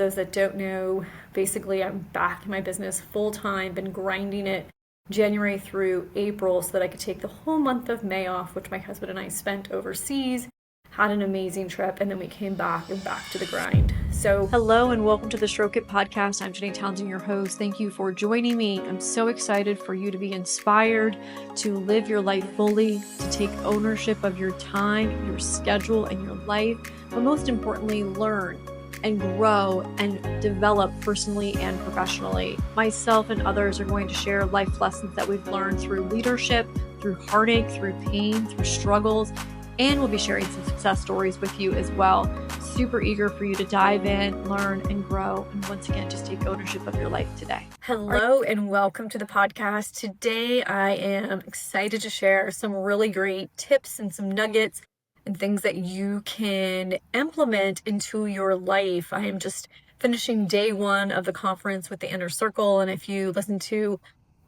Those that don't know, basically I'm back in my business full time, been grinding it January through April so that I could take the whole month of May off, which my husband and I spent overseas, had an amazing trip, and then we came back and back to the grind. So hello and welcome to the Stroke It podcast. I'm Jenny Townsend, your host. Thank you for joining me. I'm so excited for you to be inspired to live your life fully, to take ownership of your time, your schedule, and your life, but most importantly, learn and grow and develop personally and professionally. Myself and others are going to share life lessons that we've learned through leadership, through heartache, through pain, through struggles, and we'll be sharing some success stories with you as well. Super eager for you to dive in, learn, and grow. And once again, just take ownership of your life today. Hello and welcome to the podcast. Today, I am excited to share some really great tips and some nuggets and things that you can implement into your life. I am just finishing day one of the conference with the Inner Circle. And if you listen to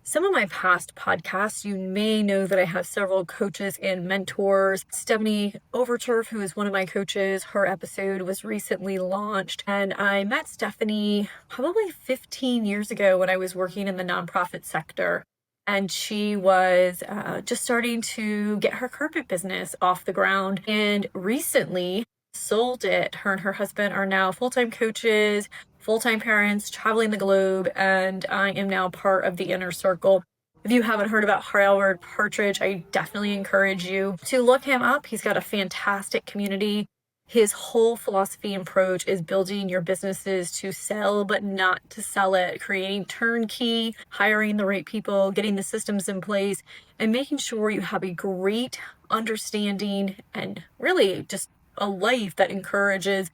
some of my past podcasts, you may know that I have several coaches and mentors. Stephanie Overturf, who is one of my coaches, her episode was recently launched. And I met Stephanie probably 15 years ago when I was working in the nonprofit sector. And she was just starting to get her carpet business off the ground and recently sold it. Her and her husband are now full-time coaches, full-time parents, traveling the globe, and I am now part of the Inner Circle. If you haven't heard about Howard Partridge, I definitely encourage you to look him up. He's got a fantastic community. His whole philosophy and approach is building your businesses to sell, but not to sell it, creating turnkey, hiring the right people, getting the systems in place, and making sure you have a great understanding and really just a life that encourages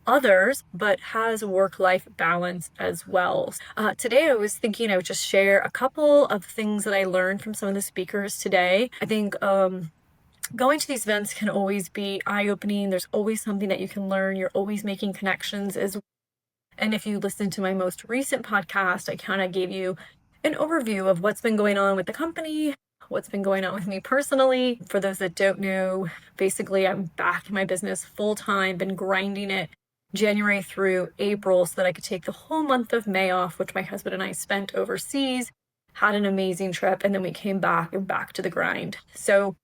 others, but has work-life balance as well. Today, I was thinking I would just share a couple of things that I learned from some of the speakers today. I think going to these events can always be eye-opening. There's always something that you can learn. You're always making connections as well. And if you listen to my most recent podcast, I kind of gave you an overview of what's been going on with the company, what's been going on with me personally. For those that don't know, basically I'm back in my business full-time, been grinding it January through April so that I could take the whole month of May off, which my husband and I spent overseas, had an amazing trip, and then we came back and back to the grind. So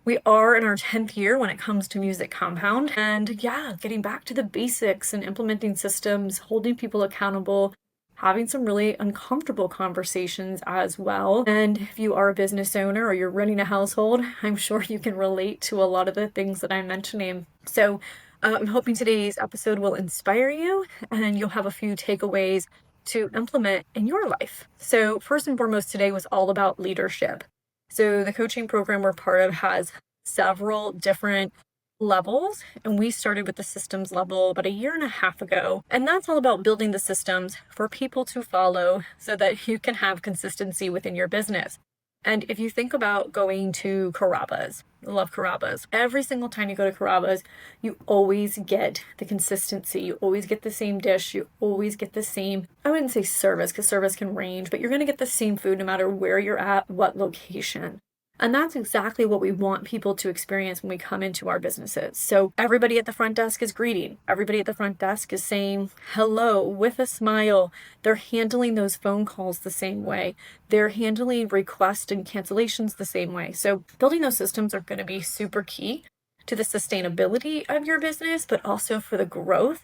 we are in our 10th year when it comes to Music Compound, and getting back to the basics and implementing systems, holding people accountable, having some really uncomfortable conversations as well. And if you are a business owner or you're running a household, I'm sure you can relate to a lot of the things that I'm mentioning. So I'm hoping today's episode will inspire you and you'll have a few takeaways to implement in your life. So first and foremost, today was all about leadership. So the coaching program we're part of has several different levels, and we started with the systems level about a year and a half ago. And that's all about building the systems for people to follow so that you can have consistency within your business. And if you think about going to Carrabba's, I love Carrabba's. Every single time you go to Carrabba's, you always get the consistency. You always get the same dish. You always get the same, I wouldn't say service because service can range, but you're going to get the same food no matter where you're at, what location. And that's exactly what we want people to experience when we come into our businesses. So everybody at the front desk is greeting. Everybody at the front desk is saying hello with a smile. They're handling those phone calls the same way. They're handling requests and cancellations the same way. So building those systems are going to be super key to the sustainability of your business, but also for the growth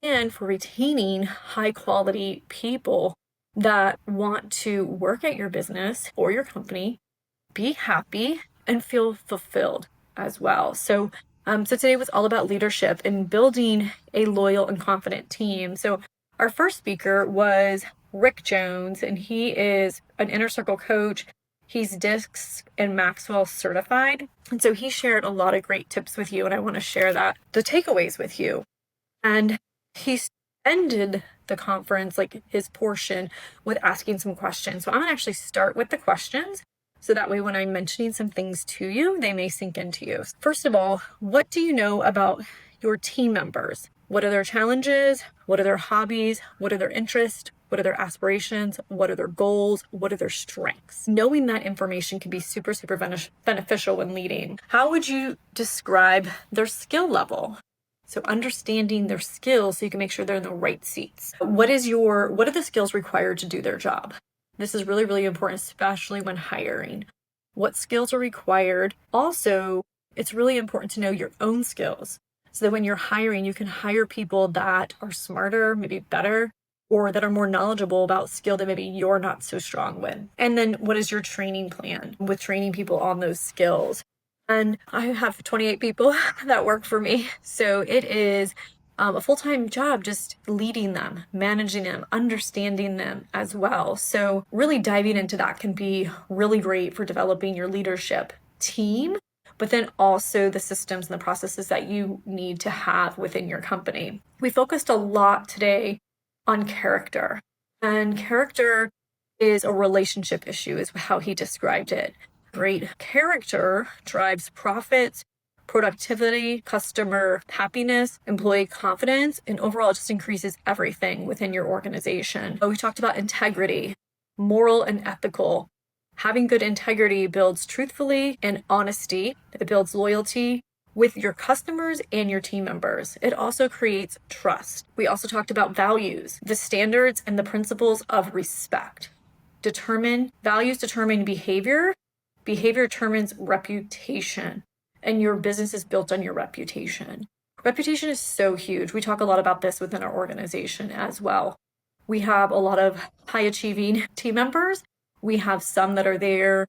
and for retaining high quality people that want to work at your business or your company, be happy, and feel fulfilled as well. So today was all about leadership and building a loyal and confident team. So our first speaker was Rick Jones, and he is an Inner Circle coach. He's DISC and Maxwell certified. And so he shared a lot of great tips with you, and I want to share the takeaways with you. And he ended the conference, like his portion, with asking some questions. So I'm going to actually start with the questions. So that way, when I'm mentioning some things to you, they may sink into you. First of all, what do you know about your team members? What are their challenges? What are their hobbies? What are their interests? What are their aspirations? What are their goals? What are their strengths? Knowing that information can be super, super beneficial when leading. How would you describe their skill level? So understanding their skills so you can make sure they're in the right seats. What are the skills required to do their job? This is really, really important, especially when hiring. What skills are required? Also, it's really important to know your own skills so that when you're hiring, you can hire people that are smarter, maybe better, or that are more knowledgeable about skill that maybe you're not so strong with. And then what is your training plan with training people on those skills? And I have 28 people that work for me. So it is a full-time job just leading them, managing them, understanding them as well. So really diving into that can be really great for developing your leadership team, but then also the systems and the processes that you need to have within your company. We focused a lot today on character, and character is a relationship issue, is how he described it. Great character drives profits, productivity, customer happiness, employee confidence, and overall it just increases everything within your organization. We talked about integrity, moral and ethical. Having good integrity builds truthfully and honesty. It builds loyalty with your customers and your team members. It also creates trust. We also talked about values, the standards and the principles of respect. Values determine behavior. Behavior determines reputation, and your business is built on your reputation. Reputation is so huge. We talk a lot about this within our organization as well. We have a lot of high achieving team members. We have some that are there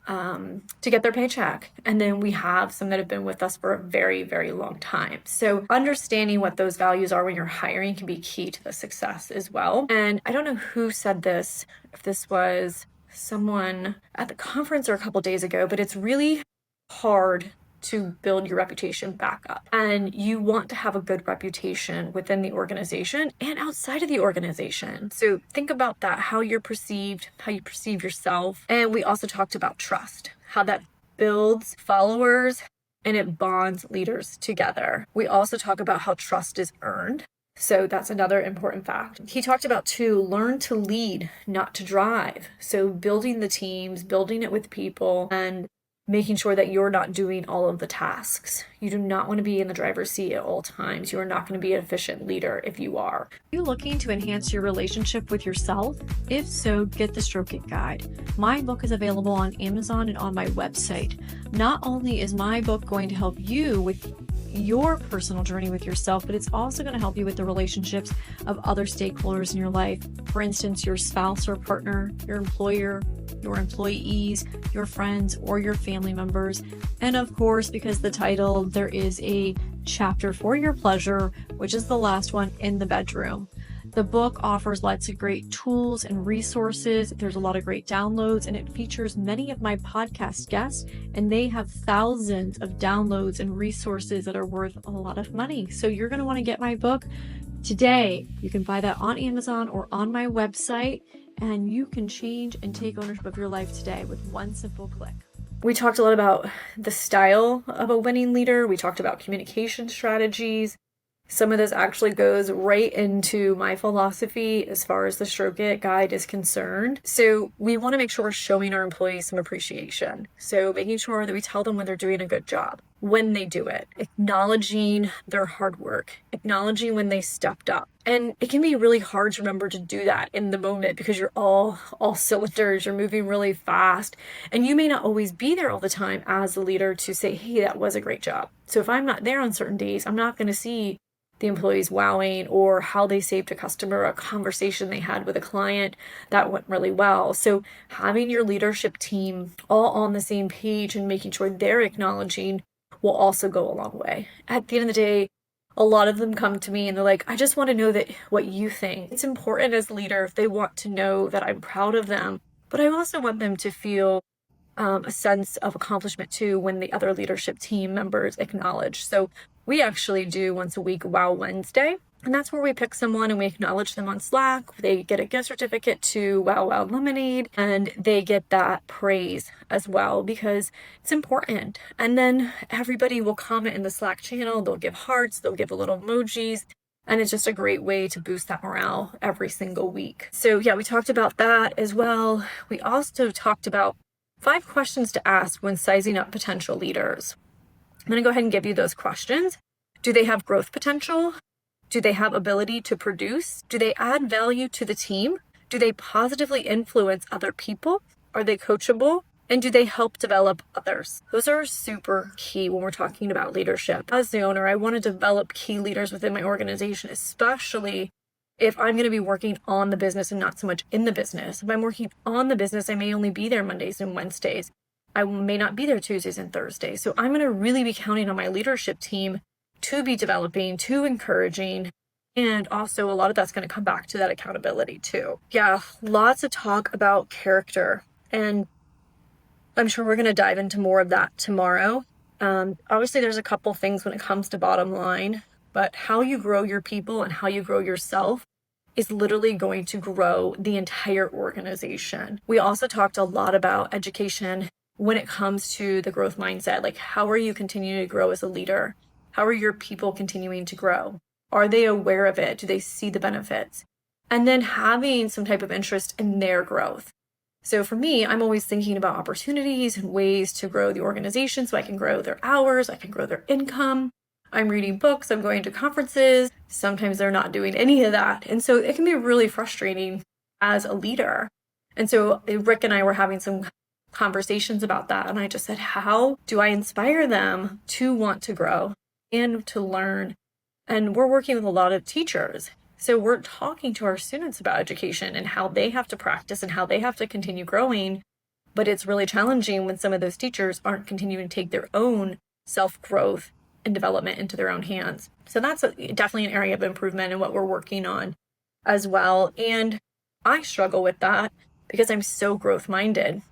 to get their paycheck. And then we have some that have been with us for a very, very long time. So understanding what those values are when you're hiring can be key to the success as well. And I don't know who said this, if this was someone at the conference or a couple days ago, but it's really hard to build your reputation back up. And you want to have a good reputation within the organization and outside of the organization. So think about that, how you're perceived, how you perceive yourself. And we also talked about trust, how that builds followers and it bonds leaders together. We also talk about how trust is earned. So that's another important fact. He talked about learn to lead, not to drive. So building the teams, building it with people, and making sure that you're not doing all of the tasks. You do not want to be in the driver's seat at all times. You are not going to be an efficient leader if you are. Are you looking to enhance your relationship with yourself? If so, get the Stroke It Guide. My book is available on Amazon and on my website. Not only is my book going to help you with your personal journey with yourself, but it's also going to help you with the relationships of other stakeholders in your life. For instance, your spouse or partner, your employer, your employees, your friends, or your family members. And of course, because the title, there is a chapter for your pleasure, which is the last one, in the bedroom. The book offers lots of great tools and resources. There's a lot of great downloads, and it features many of my podcast guests, and they have thousands of downloads and resources that are worth a lot of money. So you're going to want to get my book today. You can buy that on Amazon or on my website, and you can change and take ownership of your life today with one simple click. We talked a lot about the style of a winning leader. We talked about communication strategies. Some of this actually goes right into my philosophy as far as the Stroke It Guide is concerned. So we want to make sure we're showing our employees some appreciation. So making sure that we tell them when they're doing a good job, when they do it, acknowledging their hard work, acknowledging when they stepped up. And it can be really hard to remember to do that in the moment because you're all cylinders, you're moving really fast, and you may not always be there all the time as the leader to say, hey, that was a great job. So if I'm not there on certain days, I'm not going to see the employees wowing or how they saved a customer, a conversation they had with a client that went really well. So having your leadership team all on the same page and making sure they're acknowledging will also go a long way. At the end of the day, a lot of them come to me and they're like, I just want to know that what you think. It's important as a leader if they want to know that I'm proud of them, but I also want them to feel a sense of accomplishment too when the other leadership team members acknowledge. So we actually do once a week Wow Wednesday, and that's where we pick someone and we acknowledge them on Slack. They get a gift certificate to Wow Wow Lemonade, and they get that praise as well because it's important. And then everybody will comment in the Slack channel. They'll give hearts, they'll give a little emojis, and it's just a great way to boost that morale every single week. So yeah, we talked about that as well. We also talked about 5 questions to ask when sizing up potential leaders. I'm going to go ahead and give you those questions, Do they have growth potential? Do they have ability to produce? Do they add value to the team? Do they positively influence other people? Are they coachable? And do they help develop others? Those are super key when we're talking about leadership. As the owner, I want to develop key leaders within my organization, especially if I'm going to be working on the business and not so much in the business. If I'm working on the business, I may only be there Mondays and Wednesdays. I may not be there Tuesdays and Thursdays. So I'm going to really be counting on my leadership team to be developing, to encouraging, and also a lot of that's going to come back to that accountability too. Yeah, lots of talk about character, and I'm sure we're going to dive into more of that tomorrow. Obviously, there's a couple things when it comes to bottom line, but how you grow your people and how you grow yourself is literally going to grow the entire organization. We also talked a lot about education when it comes to the growth mindset. Like, how are you continuing to grow as a leader? How are your people continuing to grow? Are they aware of it? Do they see the benefits? And then having some type of interest in their growth. So for me, I'm always thinking about opportunities and ways to grow the organization so I can grow their hours, I can grow their income. I'm reading books, I'm going to conferences. Sometimes they're not doing any of that. And so it can be really frustrating as a leader. And so Rick and I were having some conversations about that. And I just said, how do I inspire them to want to grow and to learn? And we're working with a lot of teachers. So we're talking to our students about education and how they have to practice and how they have to continue growing. But it's really challenging when some of those teachers aren't continuing to take their own self-growth and development into their own hands. So that's definitely an area of improvement and what we're working on as well. And I struggle with that because I'm so growth-minded.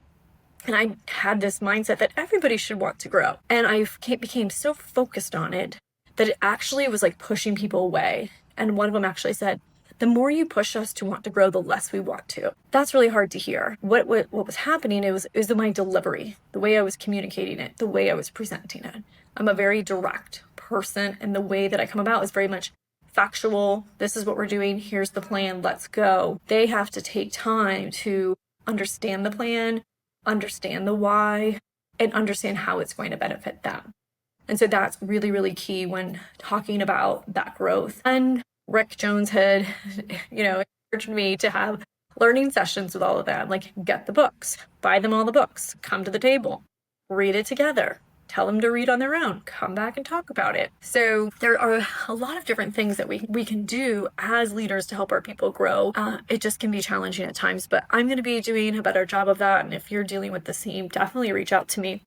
And I had this mindset that everybody should want to grow. And I became so focused on it that it actually was like pushing people away. And one of them actually said, the more you push us to want to grow, the less we want to. That's really hard to hear. What was happening is my delivery, the way I was communicating it, the way I was presenting it. I'm a very direct person, and the way that I come about is very much factual. This is what we're doing. Here's the plan. Let's go. They have to take time to understand the plan, understand the why, and understand how it's going to benefit them. And so that's really, really key when talking about that growth. And Rick Jones had, encouraged me to have learning sessions with all of them. Like, get the books, buy them all the books, come to the table, read it together, tell them to read on their own, come back and talk about it. So there are a lot of different things that we can do as leaders to help our people grow. It just can be challenging at times, but I'm going to be doing a better job of that. And if you're dealing with the same, definitely reach out to me.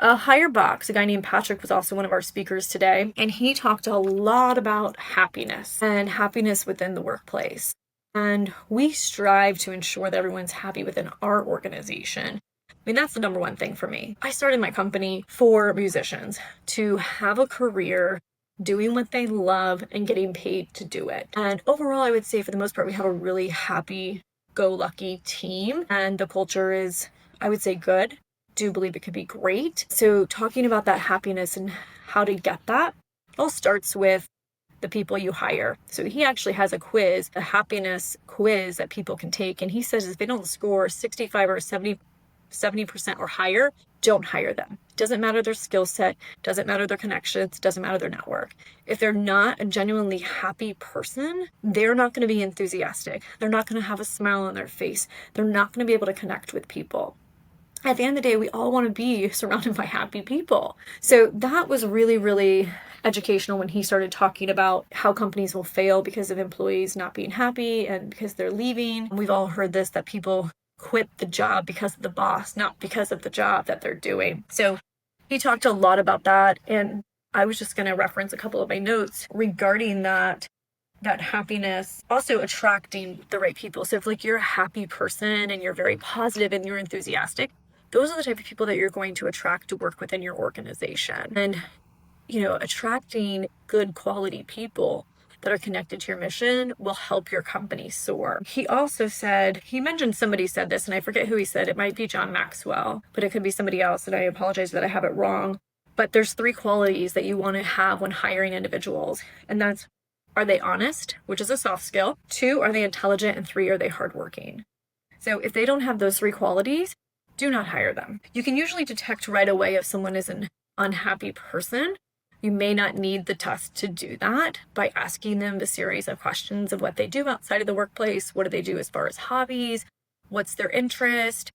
Higher Box, a guy named Patrick, was also one of our speakers today, and he talked a lot about happiness and happiness within the workplace. And we strive to ensure that everyone's happy within our organization. I mean, that's the number one thing for me. I started my company for musicians to have a career doing what they love and getting paid to do it. And overall, I would say for the most part, we have a really happy-go-lucky team, and the culture is, I would say, good. Do believe it could be great. So talking about that happiness and how to get that all starts with the people you hire. So he actually has a quiz, a happiness quiz that people can take. And he says if they don't score 65 or 70% or higher, don't hire them. Doesn't matter their skill set, doesn't matter their connections, doesn't matter their network. If they're not a genuinely happy person, they're not going to be enthusiastic. They're not going to have a smile on their face. They're not going to be able to connect with people. At the end of the day, we all want to be surrounded by happy people. So that was really, really educational when he started talking about how companies will fail because of employees not being happy and because they're leaving. We've all heard this, that people quit the job because of the boss, not because of the job that they're doing. So he talked a lot about that. And I was just going to reference a couple of my notes regarding that happiness, also attracting the right people. So if like you're a happy person and you're very positive and you're enthusiastic, those are the type of people that you're going to attract to work within your organization. And, attracting good quality people that are connected to your mission will help your company soar. He also said, somebody said this, and I forget who he said. It might be John Maxwell, but it could be somebody else, and I apologize that I have it wrong. But there's 3 qualities that you want to have when hiring individuals. And that's, are they honest, which is a soft skill? 2, are they intelligent? And 3, are they hardworking? So if they don't have those 3 qualities, do not hire them. You can usually detect right away if someone is an unhappy person You may not need the test to do that by asking them a series of questions of what they do outside of the workplace. What do they do as far as hobbies? What's their interest?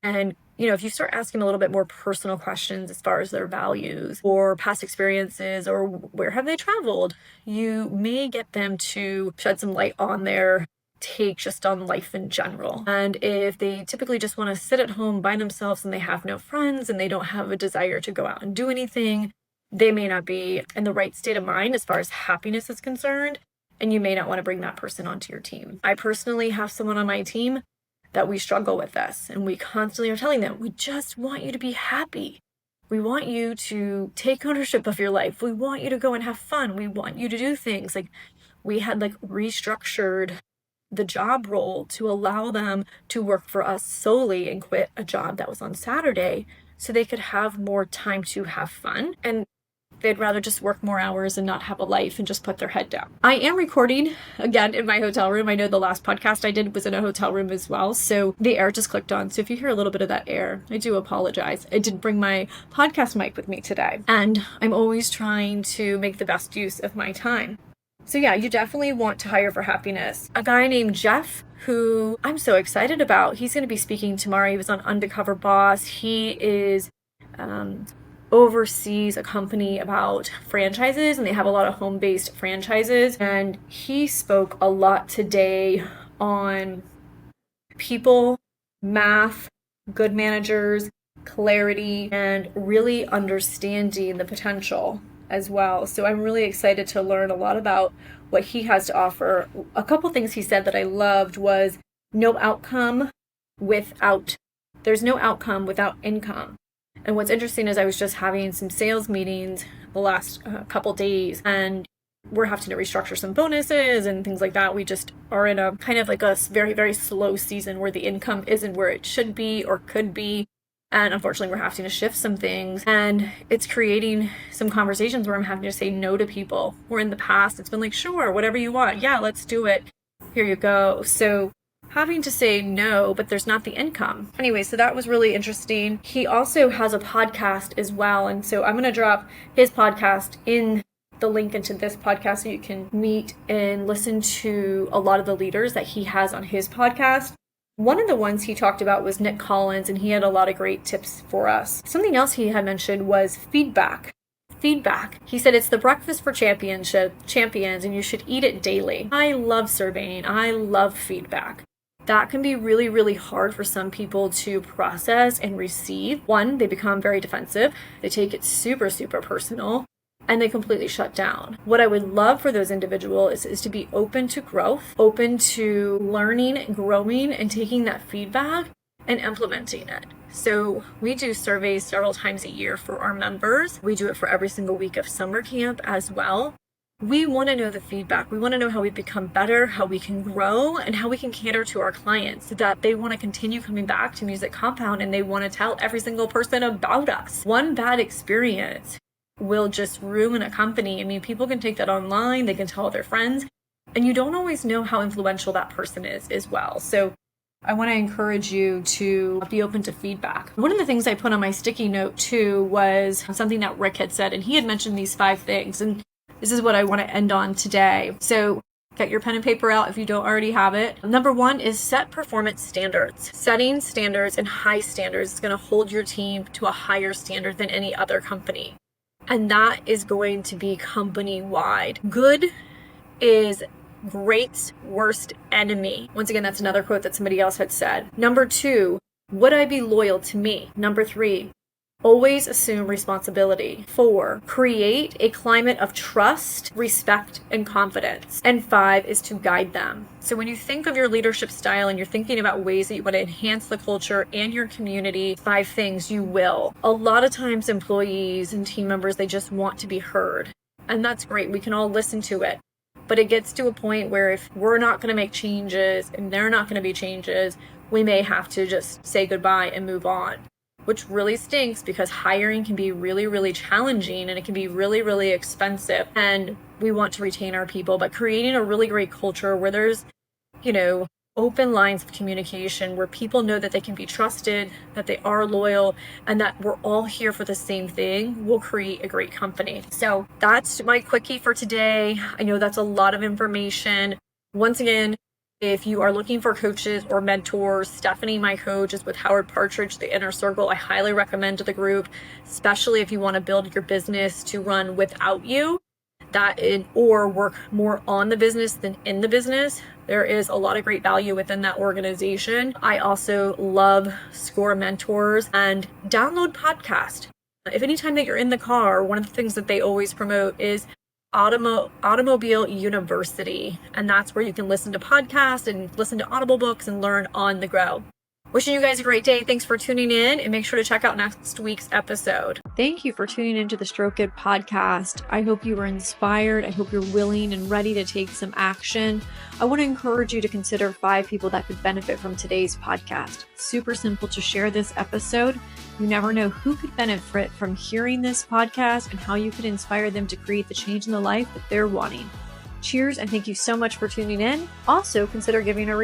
And, if you start asking a little bit more personal questions as far as their values or past experiences or where have they traveled, you may get them to shed some light on their take just on life in general. And if they typically just want to sit at home by themselves and they have no friends and they don't have a desire to go out and do anything, they may not be in the right state of mind as far as happiness is concerned, and you may not want to bring that person onto your team. I personally have someone on my team that we struggle with this, and we constantly are telling them, we just want you to be happy. We want you to take ownership of your life. We want you to go and have fun. We want you to do things. We had restructured the job role to allow them to work for us solely and quit a job that was on Saturday so they could have more time to have fun. And they'd rather just work more hours and not have a life and just put their head down. I am recording again in my hotel room. I know the last podcast I did was in a hotel room as well. So the air just clicked on. So if you hear a little bit of that air, I do apologize. I didn't bring my podcast mic with me today. And I'm always trying to make the best use of my time. So yeah, you definitely want to hire for happiness. A guy named Jeff, who I'm so excited about, he's going to be speaking tomorrow. He was on Undercover Boss. He is oversees a company about franchises, and they have a lot of home-based franchises. And he spoke a lot today on people, math, good managers, clarity, and really understanding the potential as well. So I'm really excited to learn a lot about what he has to offer. A couple things he said that I loved was there's no outcome without income. And what's interesting is I was just having some sales meetings the last couple days, and we're having to restructure some bonuses and things like that. We just are in a kind of a very, very slow season where the income isn't where it should be or could be. And unfortunately, we're having to shift some things, and it's creating some conversations where I'm having to say no to people. Where in the past, it's been sure, whatever you want. Yeah, let's do it. Here you go. So having to say no, but there's not the income. Anyway, so that was really interesting. He also has a podcast as well. And so I'm going to drop his podcast in the link into this podcast so you can meet and listen to a lot of the leaders that he has on his podcast. One of the ones he talked about was Nick Collins, and he had a lot of great tips for us. Something else he had mentioned was feedback. He said it's the breakfast for champions, and you should eat it daily. I love surveying. I love feedback. That can be really, really hard for some people to process and receive. One, they become very defensive. They take it super, super personal, and they completely shut down. What I would love for those individuals is to be open to growth, open to learning, growing, and taking that feedback and implementing it. So we do surveys several times a year for our members. We do it for every single week of summer camp as well. We want to know the feedback. We want to know how we become better, how we can grow, and how we can cater to our clients so that they want to continue coming back to Music Compound and they want to tell every single person about us. One bad experience will just ruin a company. I mean, people can take that online, they can tell their friends, and you don't always know how influential that person is as well. So I want to encourage you to be open to feedback. One of the things I put on my sticky note too was something that Rick had said, and he had mentioned these 5 things, and this is what I want to end on today. So get your pen and paper out if you don't already have it. Number 1 is set performance standards. Setting standards and high standards is going to hold your team to a higher standard than any other company. And that is going to be company-wide. Good is great's worst enemy. Once again, that's another quote that somebody else had said. Number 2, would I be loyal to me? Number 3, always assume responsibility. 4, create a climate of trust, respect, and confidence. And 5 is to guide them. So when you think of your leadership style and you're thinking about ways that you want to enhance the culture and your community, 5 things you will. A lot of times employees and team members, they just want to be heard. And that's great. We can all listen to it. But it gets to a point where if we're not going to make changes and they're not going to be changes, we may have to just say goodbye and move on. Which really stinks because hiring can be really, really challenging and it can be really, really expensive. And we want to retain our people, but creating a really great culture where there's, open lines of communication where people know that they can be trusted, that they are loyal, and that we're all here for the same thing, will create a great company. So that's my quickie for today. I know that's a lot of information. Once again, if you are looking for coaches or mentors, Stephanie, my coach, is with Howard Partridge, the Inner Circle. I highly recommend the group, especially if you want to build your business to run without you, or work more on the business than in the business. There is a lot of great value within that organization. I also love Score Mentors and download podcast. If anytime that you're in the car, one of the things that they always promote is Automobile University, and that's where you can listen to podcasts and listen to Audible books and learn on the go. Wishing you guys a great day. Thanks for tuning in, and make sure to check out next week's episode. Thank you for tuning into the Stroke It podcast. I hope you were inspired. I hope you're willing and ready to take some action. I want to encourage you to consider 5 people that could benefit from today's podcast. Super simple to share this episode. You never know who could benefit from hearing this podcast and how you could inspire them to create the change in the life that they're wanting. Cheers, and thank you so much for tuning in. Also, consider giving a